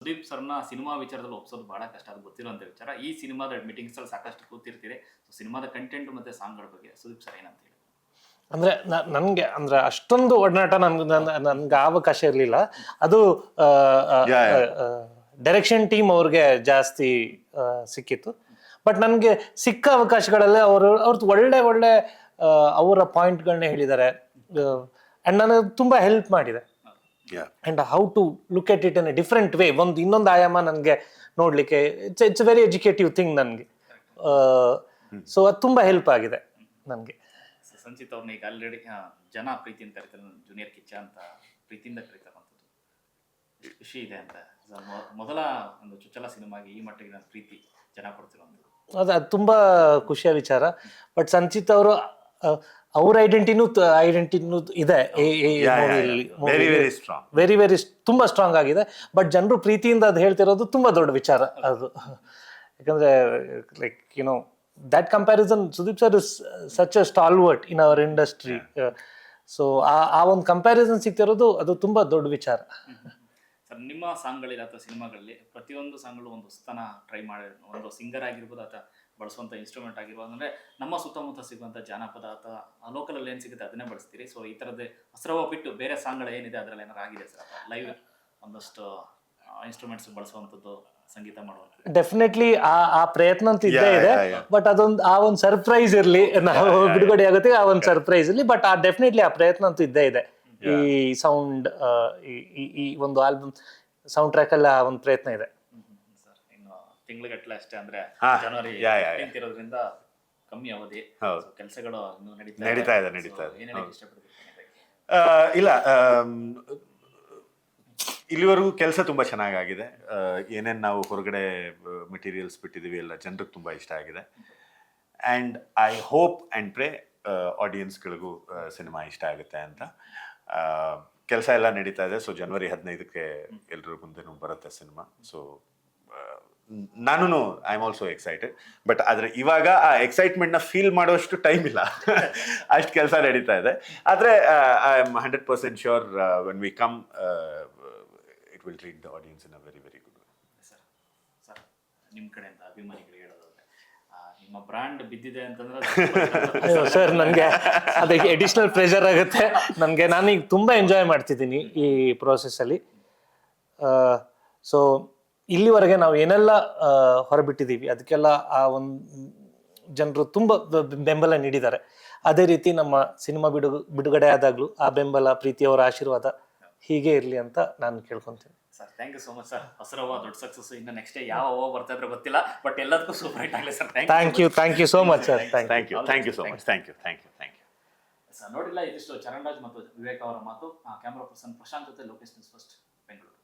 ಸುದೀಪ್ ಸರ್ನ ಸಿನಿಮಾ ವಿಚಾರದಲ್ಲಿ ಒಪ್ಸೋದು ಬಹಳ ಕಷ್ಟ, ಅದು ಗೊತ್ತಿರುವಂಥ ವಿಚಾರ. ಈ ಸಿನಿಮಾದ ಮೀಟಿಂಗ್ಸ್ ಅಲ್ಲಿ ಸಾಕಷ್ಟು ಕೂತಿರ್ತೀರಿ. ಸೊ ಸಿನಿಮಾದ ಕಂಟೆಂಟ್ ಮತ್ತೆ ಸಾಂಗ್ಗಳ ಬಗ್ಗೆ ಸುದೀಪ್ ಸರ್ ಏನಂತ ಹೇಳಿ? ಅಂದ್ರೆ ನನಗೆ ಅಂದ್ರೆ ಅಷ್ಟೊಂದು ಒಡನಾಟ ನನ್ಗೆ ಅವಕಾಶ ಇರಲಿಲ್ಲ. ಅದು ಡೈರೆಕ್ಷನ್ ಟೀಮ್ ಅವ್ರಿಗೆ ಜಾಸ್ತಿ ಸಿಕ್ಕಿತ್ತು. ಬಟ್ ನನಗೆ ಸಿಕ್ಕ ಅವಕಾಶಗಳಲ್ಲೇ ಅವ್ರದ್ದು ಒಳ್ಳೆ ಒಳ್ಳೆ ಅವರ ಪಾಯಿಂಟ್ಗಳನ್ನ ಹೇಳಿದ್ದಾರೆ. ಅಂಡ್ ನನಗೆ ತುಂಬ ಹೆಲ್ಪ್ ಮಾಡಿದೆ. And how to look at it in a different way, ಇನ್ನೊಂದು ಆಯಾಮ ನನಗೆ ನೋಡ್ಲಿಕ್ಕೆ ಇಟ್ಸ್ ವೆರಿ ಎಜುಕೇಟಿವ್ ಥಿಂಗ್ ನನಗೆ. ಸೊ ಅದು ತುಂಬ ಹೆಲ್ಪ್ ಆಗಿದೆ ನನಗೆ. ಸಂಚಿತ್ ಅವ್ರನ್ನ ಈಗ ಆಲ್ರೆಡಿ ಜನ ಪ್ರೀತಿಯಿಂದ ಕರೀತಾರೆ, ಜೂನಿಯರ್ ಕಿಚ್ಚ ಅಂತ ಪ್ರೀತಿಯಿಂದ ಕರೀತಾರಂಥದ್ದು. ಖುಷಿ ಇದೆ ಅಂತ ಮೊದಲ ಒಂದು ಚುಚ್ಚಲ ಸಿನಿಮಾಗೆ ಈ ಮಟ್ಟಿಗೆ ನಾನು ಪ್ರೀತಿ ಜನ ಕೊಡ್ತಿರುವಂಥದ್ದು ಅದು ತುಂಬ ಖುಷಿಯ ವಿಚಾರ. ಬಟ್ ಸಂಚಿತ್ ಅವರು ಅವ್ರ ಐಡೆಂಟಿನೂ ಇದೆ ವೆರಿ ವೆರಿ ತುಂಬ ಸ್ಟ್ರಾಂಗ್ ಆಗಿದೆ. ಬಟ್ ಜನರು ಪ್ರೀತಿಯಿಂದ ಅದು ಹೇಳ್ತಿರೋದು ತುಂಬ ದೊಡ್ಡ ವಿಚಾರ ಅದು. ಯಾಕಂದ್ರೆ like you know that comparison, Sudeep sir is such a stalwart in our industry. So ಆ ಒಂದು ಕಂಪ್ಯಾರಿಸನ್ ಸಿಗ್ತಿರೋದು ಅದು ತುಂಬಾ ದೊಡ್ಡ ವಿಚಾರ. ಸರ್, ನಿಮ್ಮ ಸಾಂಗ್ಗಳಲ್ಲಿ ಅಥವಾ ಸಿನಿಮಾಗಳಲ್ಲಿ ಪ್ರತಿಯೊಂದು ಸಾಂಗ್ಗಳು ಒಂದು ಹೊಸತನ ಟ್ರೈ ಮಾಡಿ, ಒಂದು ಸಿಂಗರ್ ಆಗಿರ್ಬೋದು ಅಥವಾ ಬಳಸುವಂಥ ಇನ್ಸ್ಟ್ರೂಮೆಂಟ್ ಆಗಿರ್ಬೋದು, ಅಂದರೆ ನಮ್ಮ ಸುತ್ತಮುತ್ತ ಸಿಗುವಂಥ ಜಾನಪದ ಅಥವಾ ಲೋಕಲಲ್ಲಿ ಏನು ಸಿಗುತ್ತೆ ಅದನ್ನೇ ಬಳಸ್ತೀರಿ. ಸೊ ಈ ಥರದ್ದು ಹಸ್ರವ ಬಿಟ್ಟು ಬೇರೆ ಸಾಂಗ್ಗಳು ಏನಿದೆ ಅದರಲ್ಲಿ ಏನಾರು ಆಗಿದೆ ಸರ್? ಲೈವ್ ಒಂದಷ್ಟು ಇನ್ಸ್ಟ್ರೂಮೆಂಟ್ಸ್ ಬಳಸುವಂಥದ್ದು, ಸಂಗೀತ ಮಾಡುವಂಥದ್ದು? ಡೆಫಿನೆಟ್ಲಿ ಆ ಪ್ರಯತ್ನ ಅಂತೂ ಇದ್ದೇ ಇದೆ. ಬಟ್ ಅದೊಂದು ಆ ಒಂದು ಸರ್ಪ್ರೈಸ್ ಇರಲಿ, ನಾವು ಬಿಡುಗಡೆ ಆಗುತ್ತೆ ಆ ಒಂದು ಸರ್ಪ್ರೈಸ್ ಇರಲಿ. ಬಟ್ ಡೆಫಿನೆಟ್ಲಿ ಆ ಪ್ರಯತ್ನ ಅಂತೂ ಇದ್ದೇ ಇದೆ. ಈ ಸೌಂಡ್ ಈ ಒಂದು ಆಲ್ಬಮ್ ಸೌಂಡ್ ಟ್ರ್ಯಾಕ್ ಅಲ್ಲಿ ಆ ಒಂದು ಪ್ರಯತ್ನ ಇದೆ. ಇನ್ನು ತಿಂಗಳಿಗಟ್ಟಲೆ ಅಷ್ಟೇ, ಅಂದ್ರೆ ಜನವರಿ ಇರೋದ್ರಿಂದ ಕಮ್ಮಿ ಅವಧಿ, ಕೆಲಸಗಳು ನಡೀತಾ ಇದೆ. ಏನ್ ಹೇಳಕ್ ಇಷ್ಟಪಡ್ತೀವಿ? ಇಲ್ಲ, ಇಲ್ಲಿವರೆಗೂ ಕೆಲಸ ತುಂಬ ಚೆನ್ನಾಗಾಗಿದೆ. ಏನೇನು ನಾವು ಹೊರಗಡೆ ಮೆಟೀರಿಯಲ್ಸ್ ಬಿಟ್ಟಿದ್ದೀವಿ ಎಲ್ಲ ಜನರಿಗೆ ತುಂಬ ಇಷ್ಟ ಆಗಿದೆ. And I hope and pray ಆಡಿಯನ್ಸ್ಗಳಿಗೂ ಸಿನಿಮಾ ಇಷ್ಟ ಆಗುತ್ತೆ ಅಂತ. ಕೆಲಸ ಎಲ್ಲ ನಡೀತಾ ಇದೆ. ಸೊ ಜನವರಿ 15ಕ್ಕೆ ಎಲ್ಲರ ಮುಂದೆನೂ ಬರುತ್ತೆ ಸಿನಿಮಾ. ಸೊ ನಾನು I am also excited. But ಆದರೆ ಇವಾಗ ಆ ಎಕ್ಸೈಟ್ಮೆಂಟ್ನ ಫೀಲ್ ಮಾಡೋಷ್ಟು ಟೈಮ್ ಇಲ್ಲ. ಅಷ್ಟು ಕೆಲಸ ನಡೀತಾ ಇದೆ. ಆದರೆ I am 100% sure when we come it will treat the audience in a very very good way. Sir, ನಿಮ್ಮ ಕಡೆಯಿಂದ ಅಭಿಮಾನಿಗಳಿಗೆ ಹೇಳೋದಾದ್ರೆ, ನಿಮ್ಮ ಬ್ರ್ಯಾಂಡ್ ಬಿದ್ದಿದೆ ಅಂತಂದ್ರೆ ಸರ್ ನನಗೆ ಅದಕ್ಕೆ ಎಡಿಷನಲ್ ಪ್ರೆಷರ್ ಆಗುತ್ತೆ ನನಗೆ. ನಾನೀಗ ತುಂಬ ಎಂಜಾಯ್ ಮಾಡ್ತಿದ್ದೀನಿ ಈ ಪ್ರೋಸೆಸ್ಸಲ್ಲಿ. ಸೊ ಇಲ್ಲಿವರೆಗೆ ನಾವು ಏನೆಲ್ಲ ಹೊರಬಿಟ್ಟಿದ್ದೀವಿ ಅದಕ್ಕೆಲ್ಲ ಆ ಒಂದು ಜನರು ತುಂಬ ಬೆಂಬಲ ನೀಡಿದ್ದಾರೆ. ಅದೇ ರೀತಿ ನಮ್ಮ ಸಿನಿಮಾ ಬಿಡುಗಡೆ ಆದಾಗಲೂ ಆ ಬೆಂಬಲ, ಪ್ರೀತಿಯವರ ಆಶೀರ್ವಾದ ಹೀಗೆ ಇರಲಿ ಅಂತ ನಾನು ಕೇಳ್ಕೊಂತೀನಿ. Sir, thank you so much sir. Hasiravva ದೊಡ್ಡ ಸಕ್ಸಸ್. ಇನ್ನು ನೆಕ್ಸ್ಟ್ ಯಾವ ಅವ್ವ ಬರ್ತಾ ಇದ್ರೆ ಗೊತ್ತಿಲ್ಲ, ಬಟ್ ಎಲ್ಲದಕ್ಕೂ ಸೂಪರ್ ಹಿಟ್ ಆಗಲಿ sir. Thank you so much sir. Thank you so much. Thank you sir. ನೋಡಿಲ್ಲ, ಇದಿಷ್ಟು ಚರಣ್ ರಾಜ್ ಮತ್ತು ವಿವೇಕ್ ಅವರ ಮಾತು. ಕ್ಯಾಮ್ರಾ ಪರ್ಸನ್ ಪ್ರಶಾಂತ್ ಜೊತೆ ಲೋಕೇಶ್ ನ್ಯೂಸ್ ಫಸ್ಟ್, ಬೆಂಗಳೂರು.